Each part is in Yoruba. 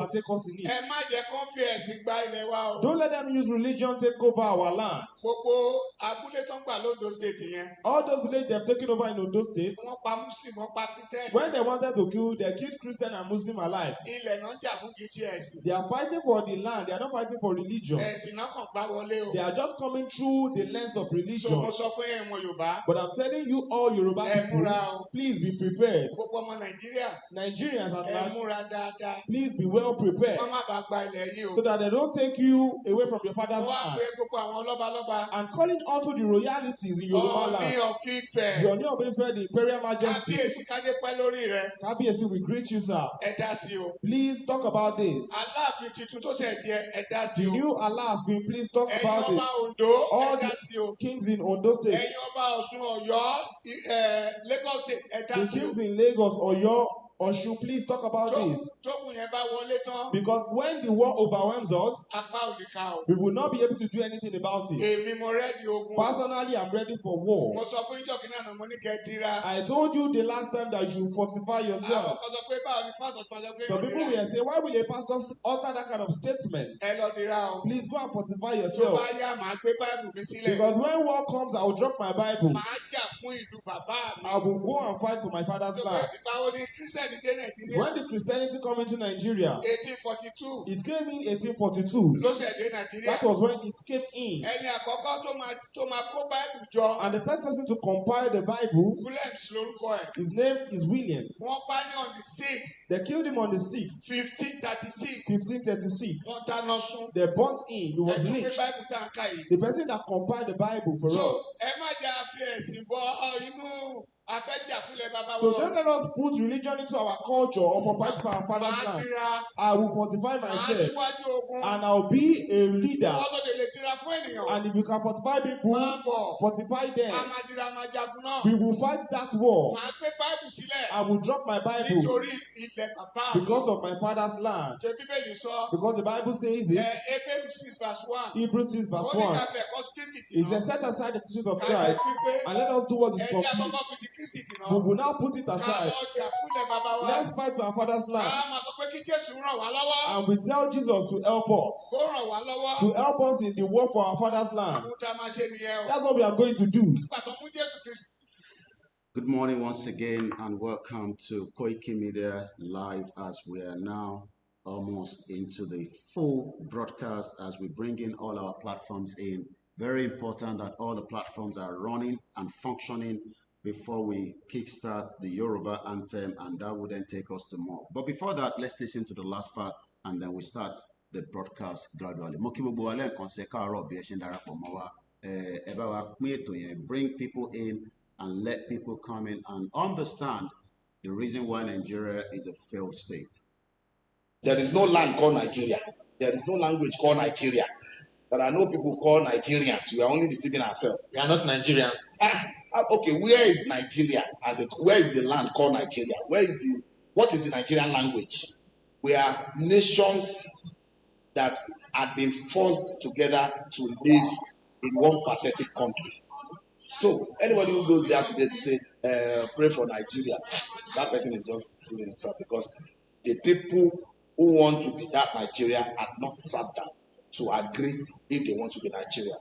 overtake us in it. Don't let them use religion take over our land. All those villages they have taken over in Ondo State, when they wanted to kill, they killed Christian and Muslim alike. They are fighting for the land. They are not fighting for religion. They are just coming through the lens of religion. But I'm telling you all Yoruba people, please be prepared. Nigerians at large, please be well prepared so that they don't take you away from your father's land. And calling onto the royalties in Yoruba land. The Oni of Ife, the Imperial Majesty. Kábíyèsí, we greet you, sir. Please talk about this. The new Aláàfin, please talk about it. All the kings in Ondo State. The kings in Lagos, Oyo, Osun, please talk about this. Because when the war overwhelms us, we will not be able to do anything about it. Personally, I'm ready for war. I told you the last time that you fortify yourself. So people will say, why will a pastor utter that kind of statement? Please go and fortify yourself. Because when war comes, I will drop my Bible. I will go and fight for my father's land. When the Christianity came into Nigeria, it came in 1842. That was when it came in. And the first person to compile the Bible, his name is Williams. They killed him on the 6th, 1536. They burnt him. He was lynched. The person that compiled the Bible for us. So don't let us put religion into our culture or provide for our father's land. I will fortify myself and I'll be a leader. And if you can fortify people, fortify them. We will fight that war. I will drop my Bible because of my father's land. Because the Bible says it. Hebrews 6 verse 1. It says, set aside the teachings of Christ and let us do what is complete. We will now put it aside. Let's fight for our father's land. And we tell Jesus to help us. To help us in the war for our father's land. That's what we are going to do. Good morning once again and welcome to Koiki Media Live as we are now almost into the full broadcast as we bring in all our platforms in. Very important that all the platforms are running and functioning before we kickstart the Yoruba anthem, and that would then take us to more. But before that, let's listen to the last part and then we start the broadcast gradually. Bring people in and let people come in and understand the reason why Nigeria is a failed state. There is no land called Nigeria. There is no language called Nigeria. There are no people called Nigerians. We are only deceiving ourselves. We are not Nigerian. Okay, where is Nigeria? Where is the land called Nigeria? What is the Nigerian language? We are nations that had been forced together to live in one pathetic country. So anybody who goes there today to say, pray for Nigeria, that person is just deceiving himself, because the people who want to be that Nigeria had not sat down to agree if they want to be Nigeria.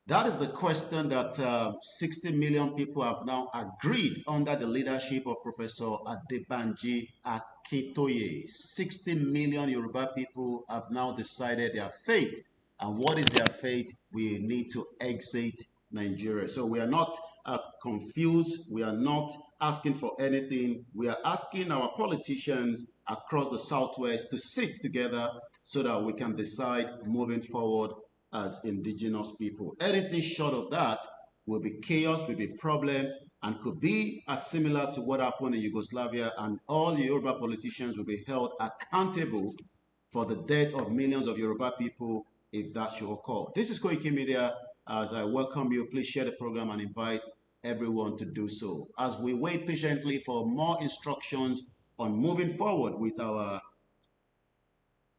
That is the question that 60 million people have now agreed under the leadership of Professor Adebanji Akintoye. 60 million Yoruba people have now decided their fate. And what is their fate? We need to exit Nigeria. So we are not confused. We are not asking for anything. We are asking our politicians across the Southwest to sit together so that we can decide moving forward as indigenous people. Anything short of that will be chaos, will be problem, and could be as similar to what happened in Yugoslavia, and all the Yoruba politicians will be held accountable for the death of millions of Yoruba people if that should occur. This is Koiki Media. As I welcome you, please share the program and invite everyone to do so. As we wait patiently for more instructions on moving forward with our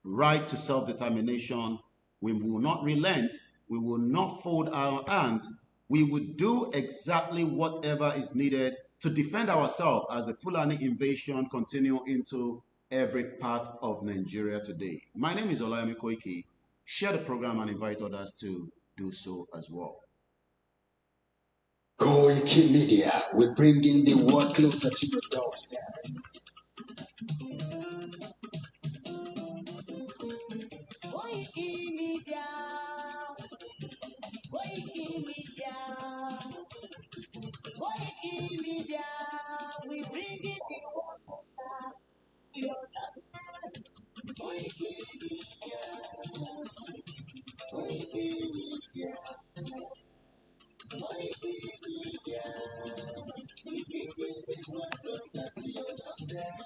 right to self-determination, we will not relent, we will not fold our hands, we will do exactly whatever is needed to defend ourselves as the Fulani invasion continue into every part of Nigeria today. My name is Olayemi Koiki. Share the program and invite others to do so as well. Koiki Media, we're bringing the world closer to your doorstep. Koiki Media, Koiki Media, Koiki Media, we bring it the world closer to your doorstep. Koiki Media, Koiki Media, Koiki Media, we bring it the world closer to your doorstep.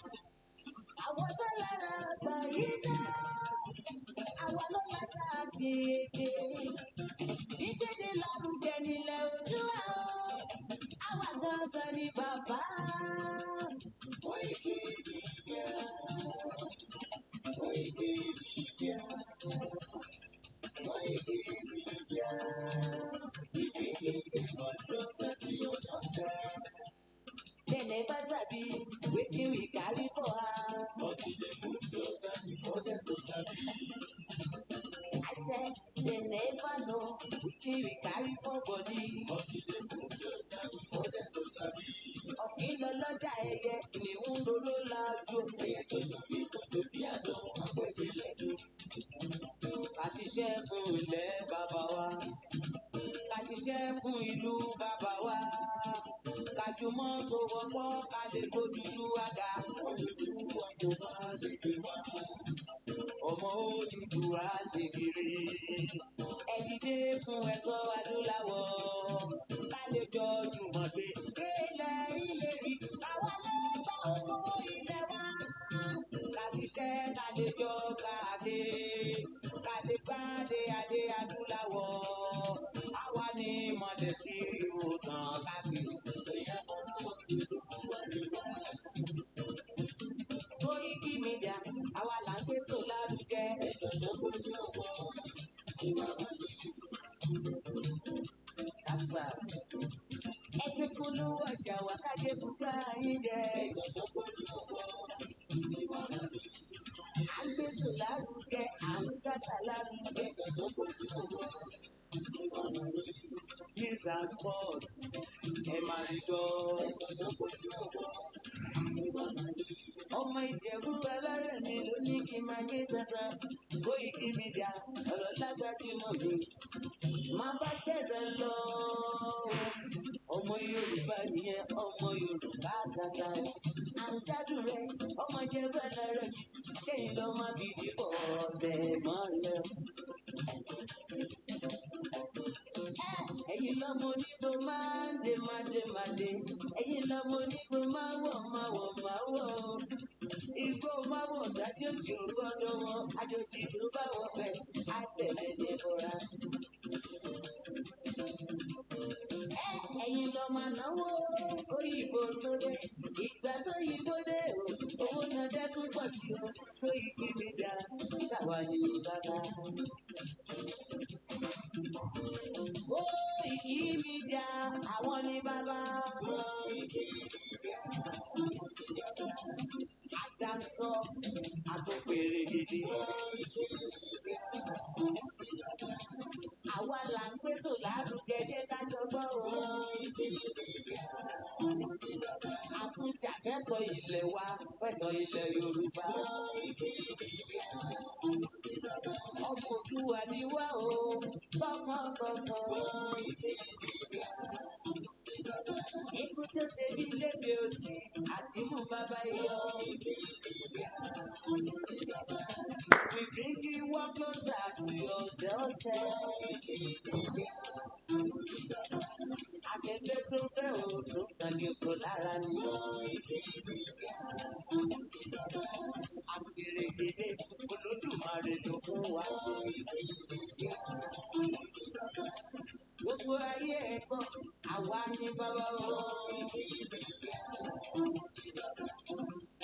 I was a lot àwa ló máa ṣáàtì èdè ìkéde lárugẹ nílẹ̀ Oòduà àwa gangan ni bàbá. Koiki Media, Koiki Media, Koiki Media, we bring the world closer to your doorstep. They never sabi wetin we carry for hand, but we dey move closer before dem go sabi. I said they never know wetin we carry for body, but we dey move closer before dem go sabi. Ọ̀kìn lọ lọ́jà ẹyẹ, kìnìún ló lájú. Ẹyẹ tó tóbi kò tóbi àdán, àpèjì lẹ́dùn. Ká ṣiṣẹ́ fún ilẹ̀ bàbá wa, ká ṣiṣẹ́ fún ìlú bàbá wa. Kájùmọ̀ sowọ́pọ̀ ká lè gbójúlú àga. Odùduwà kò má lè gbé wá. Ọmọ Odùduwà ṣe kiri. Ẹ dìde fún ẹ̀kọ́ adúláwọ̀. Ká lè jọ jùmọ̀ gbé. Ilẹ̀ ìlérí, àwa lè gba owó ilẹ̀ wa. Ká ṣiṣẹ́ ká lè jọ gbàdé. Ká lè gbàdé adé adúláwọ̀. Àwa ni mọ̀lẹ́ tí yóò tàn káàkiri. Koiki Media, àwa là ń gbé tó lárugẹ. Kásá. Ẹgbẹ́ polówó ọjà wa kájé bùgbà yín jẹ. À ń gbé tó lárugẹ, à ń kásá lárugẹ. News and sports, ẹ máa rí gbọ́. Ọmọ Ìjẹ̀bú alárẹ̀ mi ló ní kí n máa gé tata. Koiki Media, ọ̀rọ̀ lágbájú mọ̀ mi. Máa bá ṣẹ̀dẹ̀ lọ. Ọmọ Yorùbá nìyẹn, ọmọ Yorùbá tata. À ń gbádùn rẹ̀, ọmọ Ìjẹ̀bú alárẹ̀ mi. Ṣé ìlọ máa fi dìbò ọ̀bẹ mọ́lẹ̀? Ẹ̀yin lọ́mọ onígbò máa ń dé máa dé máa dé. Ẹ̀yin lọ́mọ onígbò máa wọ̀ máa wọ̀ máa wọ̀. Igbó máa wọ̀ dájòjì ò gbọ́dọ̀ wọn. Àjòjì ló bá wọ̀ bẹ̀, àtẹ̀lé ní bọ́ra. Ẹ̀yin lọ máa náwó òyìnbó tó dé. Ìgbà tó yìnbó dé o, owó náà dẹ́kun pọ̀ sí o. Koiki Media, ṣàwa ni bàbá. Koiki Media, àwọn ni bàbá. Àdánsọ, àtúnpèrè gidi. Àwa là ń gbé tò lárugẹ jẹ́ ká jọgbọ́ o. Àkújà fẹ́tọ̀ ilẹ̀ wa, fẹ́tọ̀ ilẹ̀ Yorùbá. Ọmọ Òdùwà ni wá o, tọkàntọkàn. Ikú tó ṣe bí lébi òsì, àdìmú bàbá iyọ̀. We bring you one closer to your doorstep. Akẹgbẹ́ tó fẹ́ òògùn kan ní oko lára ni. Àpèrègèdè Olódùmarè ló fún wa ṣe. Gbogbo ayé ẹ̀gbọ́n, àwa ni bàbá o.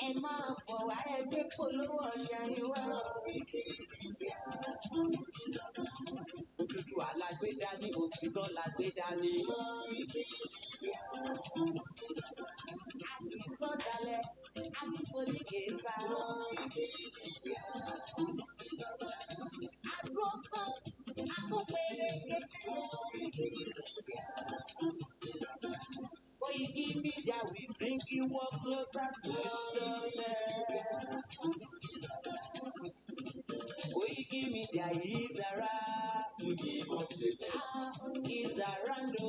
Ẹ máa bọ̀ wá ẹgbẹ́ polówó ọjà yín wá. Odùduwà la gbé dání, òtítọ́ la gbé dání. Àkìsọ̀dálẹ̀, àkìsọ̀díkèéta. walk closer to your doorstep. We give me their is around to give us latest. Is around to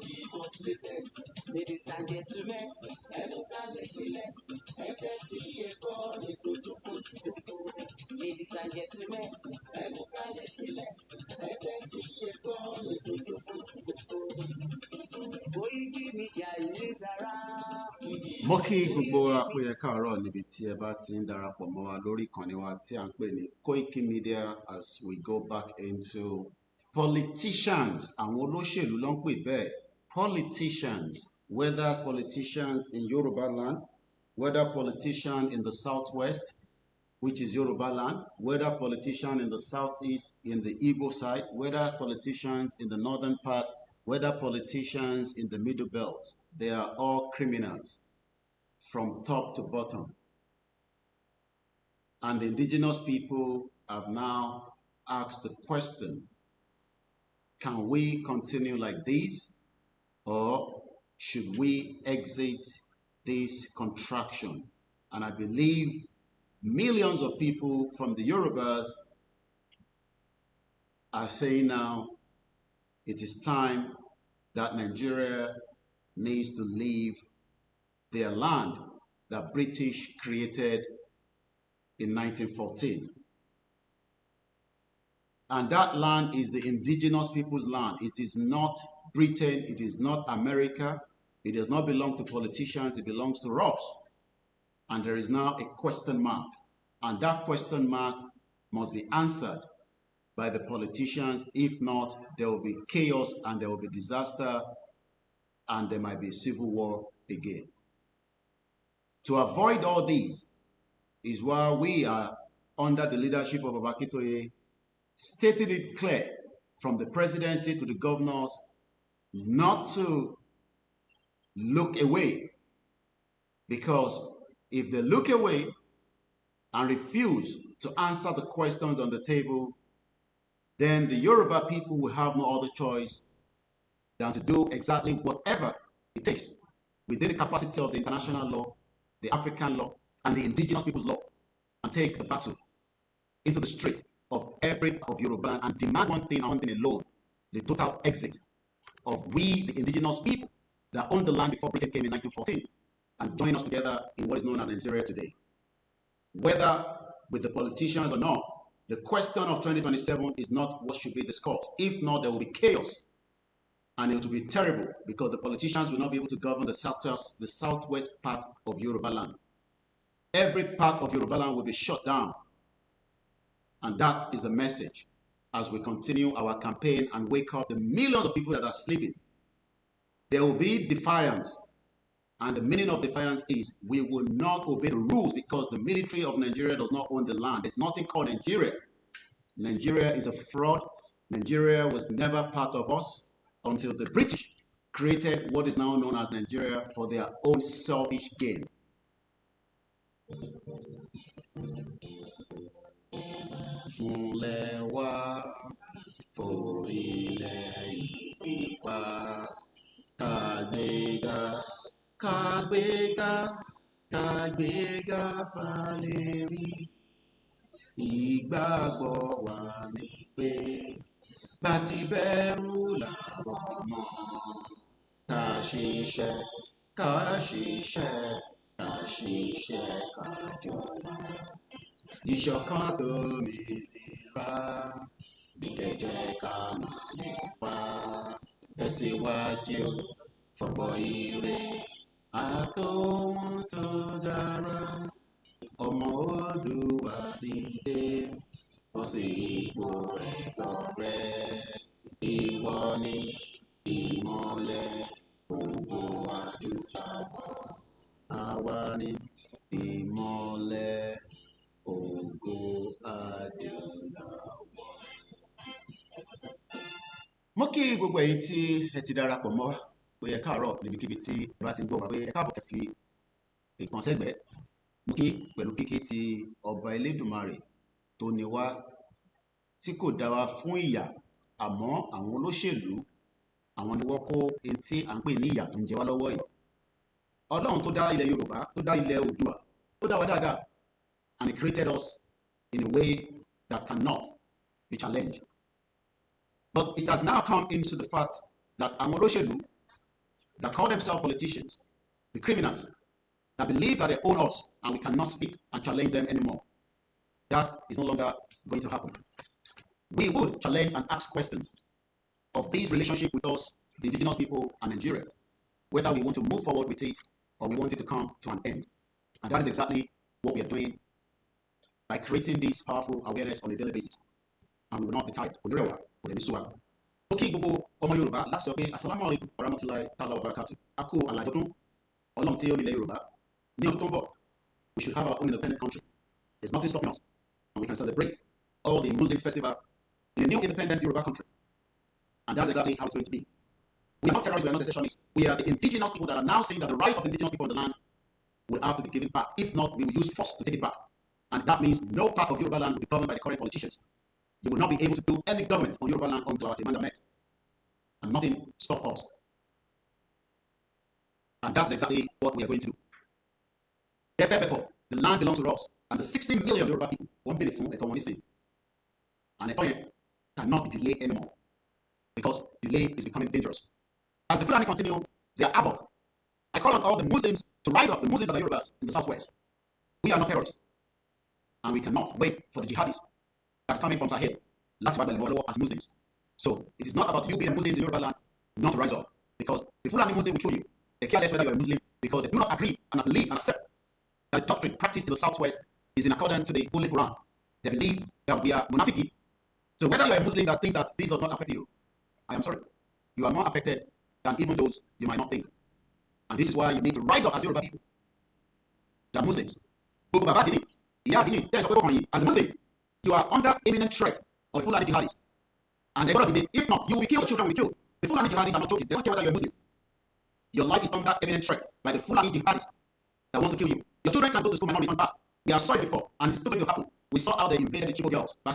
give us latest. Ladies and gentlemen, ladies and gentlemen, we give me their is around. Mo kí gbogbo wa pé ẹ káàárọ̀ níbi tí ẹ bá ti ń darapọ̀ mọ́ wa lórí ìkànnì wa tí à ń pè ní Koiki Media as we go back into politicians. Àwọn olóṣèlú ló ń pè bẹ́ẹ̀. Politicians, whether politicians in Yoruba land, whether politicians in the southwest, which is Yoruba land, whether politicians in the southeast, in the Igbo side, whether politicians in the northern part, whether politicians in the middle belt, they are all criminals from top to bottom. And the indigenous people have now asked the question, can we continue like this, or should we exit this contraction? And I believe millions of people from the Yorubas are saying now it is time that Nigeria needs to leave their land that British created in 1914. And that land is the indigenous people's land. It is not Britain, it is not America, it does not belong to politicians, it belongs to us. And there is now a question mark. And that question mark must be answered by the politicians. If not, there will be chaos and there will be disaster and there might be a civil war again. To avoid all these is why we are under the leadership of Akintoye stated it clear from the presidency to the governors not to look away, because if they look away and refuse to answer the questions on the table, then the Yoruba people will have no other choice than to do exactly whatever it takes within the capacity of the international law, the African law, and the indigenous people's law, and take the battle into the street of every of Yoruba and demand one thing and one thing alone: the total exit of we, the indigenous people that owned the land before Britain came in 1914, and join us together in what is known as Nigeria today. Whether with the politicians or not, the question of 2027 is not what should be discussed. If not, there will be chaos. And it will be terrible, because the politicians will not be able to govern the southwest part of Yoruba land. Every part of Yoruba land will be shut down. And that is the message as we continue our campaign and wake up the millions of people that are sleeping. There will be defiance. And the meaning of defiance is we will not obey the rules, because the military of Nigeria does not own the land. There's nothing called Nigeria. Nigeria is a fraud. Nigeria was never part of us until the British created what is now known as Nigeria for their own selfish gain. Kàgbéga Fálérí, ìgbàgbọ́ wa ni pé bá ti bẹ̀rù làwọn ọmọ, ká ṣiṣẹ́ ká jọba. Ìṣọ̀kan dòmìnira, bí kẹ̀jẹ́ ká máa lépa, tẹ̀síwájú fọ̀pọ̀ ire àtòhun tó dára. Ọmọ Oòduà dìde, bọ́ sí ipò ẹ̀tọ́ rẹ. Ìwọ ni ìmọ́lẹ̀ ògo adúláwọ̀. Àwa ni ìmọ́lẹ̀ ògo adúláwọ̀. Mo kí gbogbo èyí tí ẹ ti darapọ̀ mọ́ pé ẹ káàárọ̀ níbikíbi tí ẹ bá ti ń gbọ́ wá, pé ẹ káàbọ̀ kẹ́ fi ìtàn sẹ́gbẹ̀ẹ́. Mo kí pẹ̀lú kíkí ti ọba Elédùmarè tó ní wá, tí kò dá wa fún ìyà, àmọ́ àwọn olóṣèlú àwọn ni wọ́n kó ẹni tí à ń pè ní ìyà tó ń jẹ wá lọ́wọ́ yìí. Ọlọ́run tó dá ilẹ̀ Yorùbá, tó dá ilẹ̀ Oòduà, tó dá wa dáadáa, and he created us in a way that cannot be challenged. But it has now come into the fact that àwọn olóṣèlú that call themselves politicians, the criminals, that believe that they own us and we cannot speak and challenge them anymore. That is no longer going to happen. We would challenge and ask questions of this relationship with us, the indigenous people and Nigeria, whether we want to move forward with it or we want it to come to an end. And that is exactly what we are doing by creating this powerful awareness on a daily basis. And we will not be tired. Okay, gbogbo ọmọ Yorùbá láti sọ pé Assalamu alaikum warahmatullahi ta'ala wabarakatuh. A kú àlàjọdún Ọlọ́run tí ó nílẹ̀ Yorùbá. Ní ọdún tó ń bọ̀, we should have our own independent country. There's nothing stopping us. And we can celebrate all the Muslim festival in a new independent Yoruba country. And that's exactly how it's going to be. We are not terrorists, we are not secessionists. We are the indigenous people that are now saying that the right of indigenous people in the land will have to be given back. If not, we will use force to take it back. And that means no part of Yoruba land will be governed by the current politicians. You will not be able to do any government on Yoruba land until our demand are met. And nothing stop us. And that's exactly what we are going to do. Therefore, the land belongs to us. And the 60 million Yoruba people won't be the fool at all. And the cannot be delayed anymore. Because delay is becoming dangerous. As the Fulani continue their havoc, I call on all the Muslims to rise up, the Muslims that are Yorubas in the southwest. We are not terrorists. And we cannot wait for the jihadis that's coming from Sahel, as Muslims. So it is not about you being a Muslim in Yoruba land not to rise up. Because the Fulani Muslim will kill you. They care less whether you are a Muslim because they do not agree and believe and accept that the doctrine practiced in the southwest is in accordance to the Holy Quran. They believe that we are munafiki. So whether you are a Muslim that thinks that this does not affect you, I am sorry. You are more affected than even those you might not think. And this is why you need to rise up as Yoruba people. They are Muslims. As a Muslim, you are under imminent threat of Fulani jihadis. And if not, you will be killed, children will be killed. The Fulani jihadis are not joking. They don't care whether you're a Muslim. Your life is under imminent threat by the Fulani jihadis that wants to kill you. Your children can go to school and not return back. We have saw it before, and it's still going to happen. We saw how they invaded the Chibo girls, those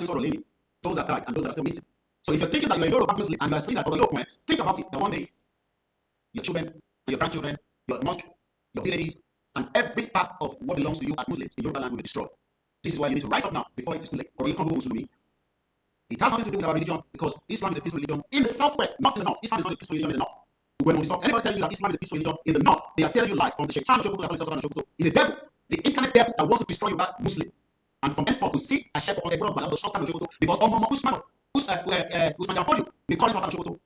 that died and those that are still missing. So if you're thinking that you're a Yoruba Muslim and you're saying that, think about it. That one day, your children and your grandchildren, your mosque, your villages, and every part of what belongs to you as Muslims in Yoruba land will be destroyed. This is why you need to rise up now before it is too late. Or you can't go Muslim. It has nothing to do with our religion because Islam is a peaceful religion in the southwest, not in the north. Islam is not a peaceful religion in the north. When we saw anybody telling you that Islam is a peaceful religion in the north, they are telling you lies from the Shaitan is a devil, the incarnate devil that wants to destroy you back Muslim. And from henceforth, we see a shepherd on the world because Usman Danfodio, they call himself Shokoto.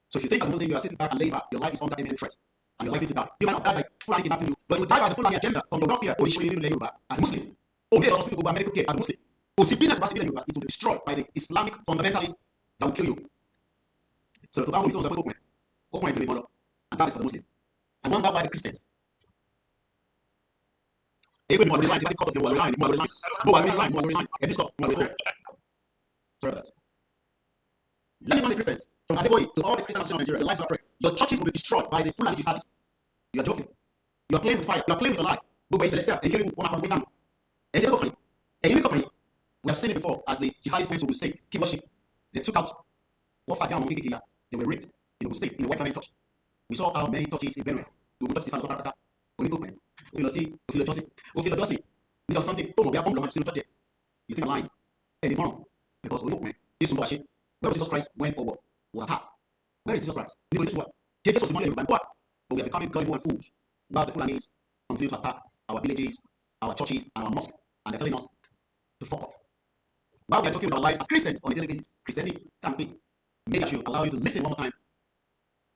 So if you think as a Muslim you are sitting back and laying back, your life is under imminent threat. And you're likely to die. You might not die by Fulani kidnapping you, but you will die by the Fulani agenda from your welfare as Muslim. Hospital by medical care as Muslim. It will be destroyed by the Islamic fundamentalists that will kill you. So and that is for the Muslim. And one by the Christians. Sorry about that. Let me warn the Christians. From Adeboye to all the Christians in Nigeria, your lives are praying. Your churches will be destroyed by the Fulani jihadis. You are joking. You are playing with fire. You are playing with your life. We have seen it before as the jihadis went to the state, keep worship. They took out what they were raped in the state, in the white family church. We saw how many churches in Benue. We will touch this and Africa. We will see, we feel because something, you think I'm lying. Because we know, man, this is where Jesus Christ went over, was attacked. Where is Jesus Christ? But we are becoming gullible and fools about the Fulanis continue to attack our villages, our churches, and our mosques, and they're telling us to fuck off. While we are talking about lives as Christians on a daily basis, Christianity can be. Maybe I should allow you to listen one more time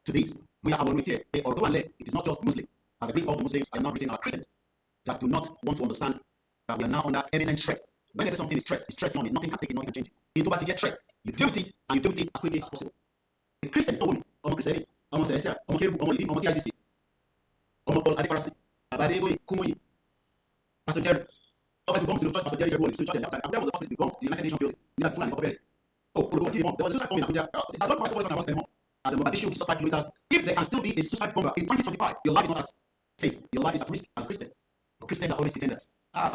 to this. We are our here. Although it is not just Muslim. As I believe all the Muslims are not written our Christians that do not want to understand that we are now under imminent threat. When they say something is threat from it. Nothing can take it, nothing can change it. You don't get threat. You deal with it, and you deal with it as quickly as possible. The Christians told me, Christianity, Celestial, Keru, DICC, Adifarasi, Abadego, Kumuyi, Pastor Jerry. Pastor Jerry, that was the first to the United Nations building. There was a suicide bomb in Abuja. I don't know what I was anymore. And the Mogadishu is 5 kilometers. If there can still be a suicide bomber in 2025, your life is not that safe. Your life is at risk as a Christian. But Christians are always pretenders. Why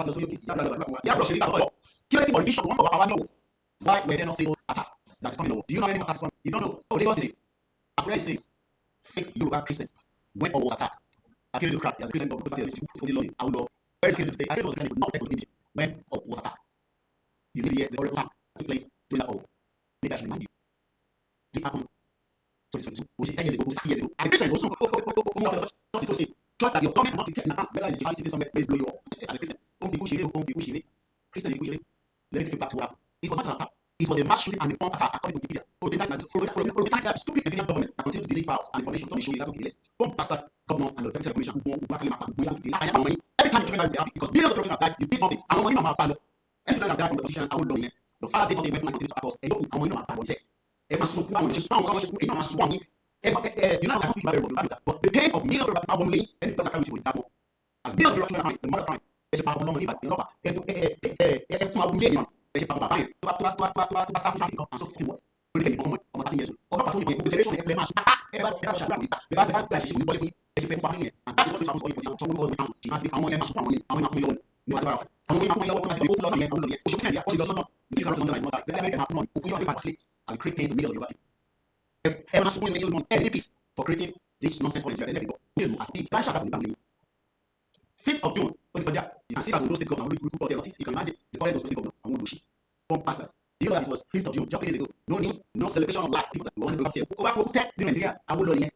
were they not saying attacks? That's coming over. Do you know any attacks? You don't know. Oh, they was it. Akure is safe. fake Yoruba Christians went on was attacked. I killed the crap. As a Christian, where is the today? I don't know the not for the when was attacked. You need to hear the horrible sound that took place during that war. Maybe I should remind you. This happened 2022, 10 years ago, 30 years ago. As a Christian, also, not to say, trust that your government not to take in advance whether the jihadist somewhere may blow you up. As a Christian, don't be Christian, let me take you back to what happened. It was not an attack. It was a mass shooting and a bomb attack according to Wikipedia. Stupid government that continues to delete files and information to show you that okay, bomb bastard governors and the defense commission who every time you turn around, they happy because millions of people have died. You did something. I want you know about every time I die from the politicians, I will know you. The father did not even continue to support. I want you know about it. But the pain of millions of people have only any people that carry with that one. As millions of people the mother crying. There's a power normally, but the lover. There's a power buying. To South Africa and so fucking what? Only can be on 30 years old. Or not only the generation of them as and that is what we someone will come to I want them to money. I want to know. No matter I want as a creating the middle of your body. Everyone any piece for creating this nonsense for Nigeria. Everybody. 5th of June, you can see that the state governor you can imagine the current state governor bomb pastor. Do you know that it was 5th of June, just 3 days ago? No news, no celebration of life. People that want to go up here, Nigeria, I will learn here.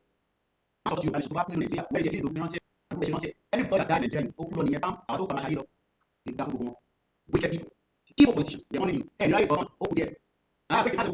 I'm talking about Nigeria, where is the anybody that dies in Nigeria, I don't come wicked people, evil politicians, they want you. Hey, you are open there. I think I'm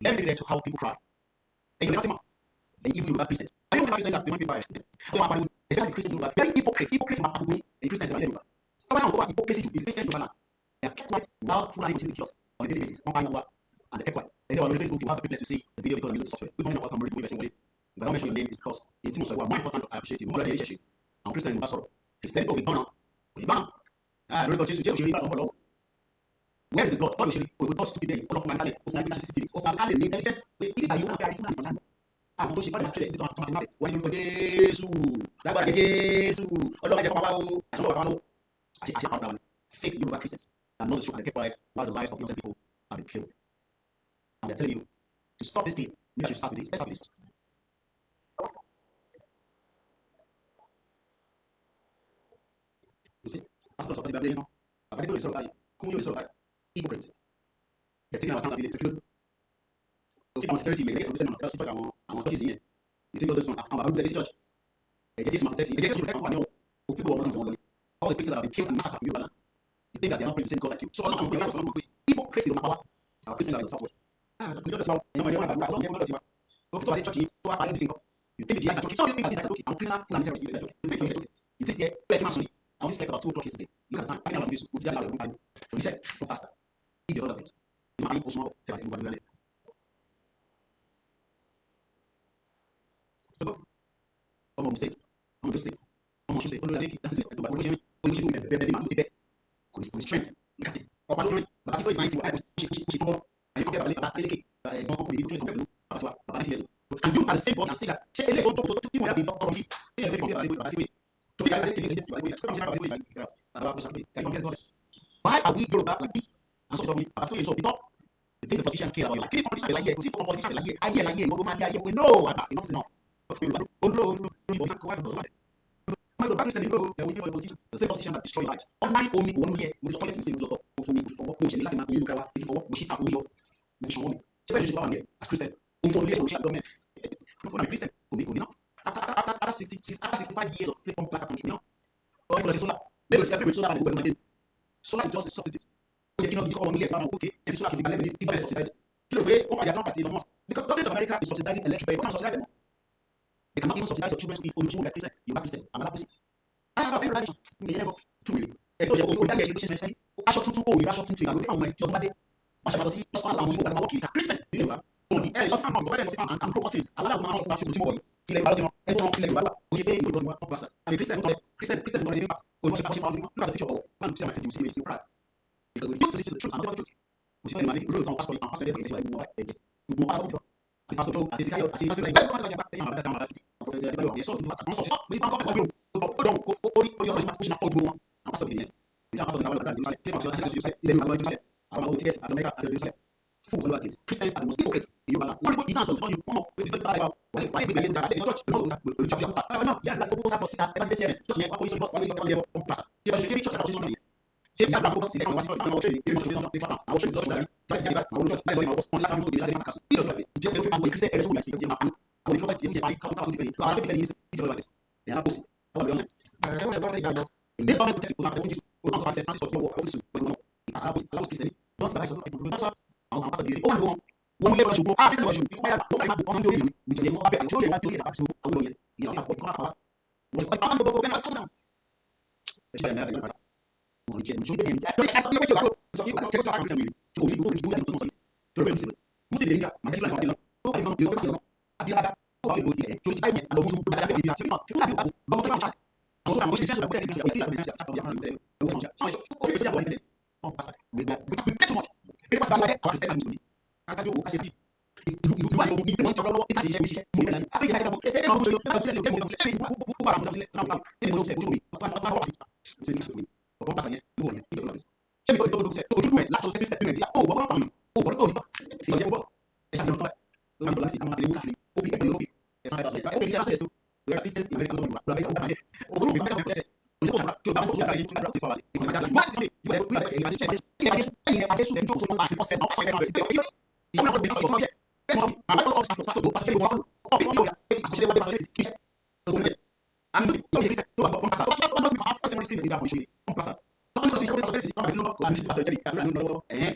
let me get to how people cry. And you know, and even Yoruba Christians. I don't know Christians that they want to be biased. Especially Christians who are very hypocrites in Christians and Yoruba. So I don't know what hypocrisy is. Christians Yoruba. They are kept quiet while full life is on a daily basis. One by one, and they kept quiet. And they are on Facebook. You have the privilege to see the video because I'm using the software. We don't know what I'm reading. If I don't mention your name, it's because it's more important to appreciate you. More than you. I'm Christian in Basoro. Christian of Ibana. I don't know Jesus. Where is the God? God will God stupid them. All of my talent, of my CCTV, of my talent, intelligence. Wait, if you want to carry full and land. I'm going to God actually don't have to matter. When you go Jesus, that was Jesus. All of my power. I don't know. I see about fake Yoruba Christians and not the truth and keep quiet while the lives of innocent people have been killed. And they're telling you to stop this thing. Maybe I should start with this. Let's start with this. You see? That's not something now. I've got to do it. Come so hypocrites. They're taking our accountability to kill. Okay, security may get to the same amount of here. You think of this one, I'm about to this church. They just protect people all the Christians that have been killed and massacred in Yoruba. You think that they're not praying the same God like you. So all of them hypocrisy on power. Our Christians are in the southwest. You don't know, you think the Jesus are so you think that this is okay. I'm criminal full and terrorist. You think yeah, where can I was like about 2 o'clock yesterday. Look at the time. I was with the other one. So he said, no pastor. He did other things. The man was small. So I'm on state. I'm on the state. I'm on the state. That's it. Strength. Look at it. But people is 90. I was and you compare about and you at the same point and say that why are we Yoruba like this? And so about 2 years old, because the thing the politicians care about you. Like, politicians like here, we see politicians like here, we know about enough is enough. The same politicians that destroy lives. Online only one year, we don't let them for me for what motion, like my new car, if you for what as Christian, government. Christian, after 65 years of faith on plaster country, you know, solar is just a substitute. Okay, and solar can be valuable if they subsidize it. Because government of America is subsidizing electric, but you can't subsidize them. They cannot even subsidize your children's school if you Christian, you are Christian, I'm not Christian. I have a very relation. 2 million. Christian, Christians are the most hypocrites in Yoruba land. One people dance on you come up with the Bible. Why they be that the church no yeah like go for sit at the service church here what is why you come here on pastor. She was the church about money. She had that go sit down was for now training. You must be on the platform. I was showing the church try to get back. I was I was on last time to the different cast. You know this. Just every people Christian every like say I will provide you by come out different. I will be use each other like this. They are bossy. I will be on. I will go take out. In this moment to have only to have said Francis or what to but no. I was Christian. Don't buy so àwọn àwọn àgbèrè ó ń lò wọn lé ọṣù bó a bí ọṣù bí wáyà ló máa bọ ọmọ lórí mi jẹ wọn bá bẹ àti ó lè wá tó lè dàgbà sí àwọn olóyè ìyàwó yà fọ ìkọ́ àpá wọn ti pa àwọn gbogbo bẹ́ẹ̀ máa tó náà ẹ ṣe báyìí mẹ́ta wọn jẹ nítorí bẹ́ẹ̀ jẹ lórí ẹsẹ̀ méjì ọ̀rọ̀ sọ fún ìgbà tó àwọn ìṣẹ̀lẹ̀ tó omi gbogbo ìdúró ẹni tó ń sọ yìí tó rẹ̀ ń sèwé mo sì lè nígbà màá tẹ́sílẹ̀ àwọn tó wà nínú ìlú tó wà adíláda tó wà lórí ẹ̀ tó ti báyìí àlọ́ fún gbogbo dáadáa bẹ́ẹ̀ ni àti fún àbí òkú lọ́wọ́ tó máa ń ṣá àwọn sọ àwọn ṣe ìṣẹ́ ìṣẹ́ ìṣẹ́ ìṣẹ́ ìṣẹ́ ìṣẹ́ ìṣẹ́ akájọ wo káṣe bí ìlú wà lóhun ní ìlú wọn tọrọ lọ́wọ́ ìtàjẹ iṣẹ́ iṣẹ́ mo nílẹ̀ àbí ìyá ìdáwó ẹ máa ń sọ yóò láti sílẹ̀ mo sílẹ̀ gbogbo àwọn ọmọdé sílẹ̀ náà ẹni mo sílẹ̀ ojú mi wọn wá wà sí ní ìṣòfin ọgbọ́n pàṣẹ yẹn ló wọ yẹn ìjọba lọ́dẹ ṣé mi kò tó dókítà tó dúdú ẹ̀ láti ọ̀sẹ̀ sílẹ̀ nígbà ó wọ́n pàmì ó wọ́n tó ní ìjọba ìwọ́ ẹ ṣàbẹ̀wò tó ẹ̀ láti àwọn àtẹlẹwò káàkiri ó bí ẹgbẹ̀rún lóbi ẹ̀ sáà ẹ̀ ó bí ilé ẹ̀sẹ̀ whereas Christians in America don't know like that ó bí ẹgbẹ̀rún lóbi òyìnbó ṣàbà tó bá ń bọ̀ ṣàbà yẹn tó bá tó fà wá sí ìgbà jáde wọ́n ti ṣe ìwé ìwé ìwé ìwé tó tó máa ti fọ́sẹ̀ náà fọ́sẹ̀ náà sí ìwé ìyá náà bẹ̀rẹ̀ ọ̀tọ̀ yẹ bẹ́ẹ̀ ni àmọ́ ọ̀tọ̀ ọ̀sán tó tó bá ṣe wọ́n kọ́ bí yóò yà àṣìṣe wọn bẹ́ẹ̀ sọ lẹ́sìn kíṣẹ́ tó ń bẹ̀ àmì yóò yẹ tó bá bọ́ pàṣà tó bá bọ́ sí máa fọ́sẹ̀ wọn sí ìgbà àwọn ìṣe wọn pàṣà tó ń bọ̀ sí ìṣẹ́ wọn lẹ́sìn kọ́ àmì lọ́wọ́ àmì sí pàṣẹ jẹ́rìí àdúrà nínú lọ́wọ́ ẹ̀yẹn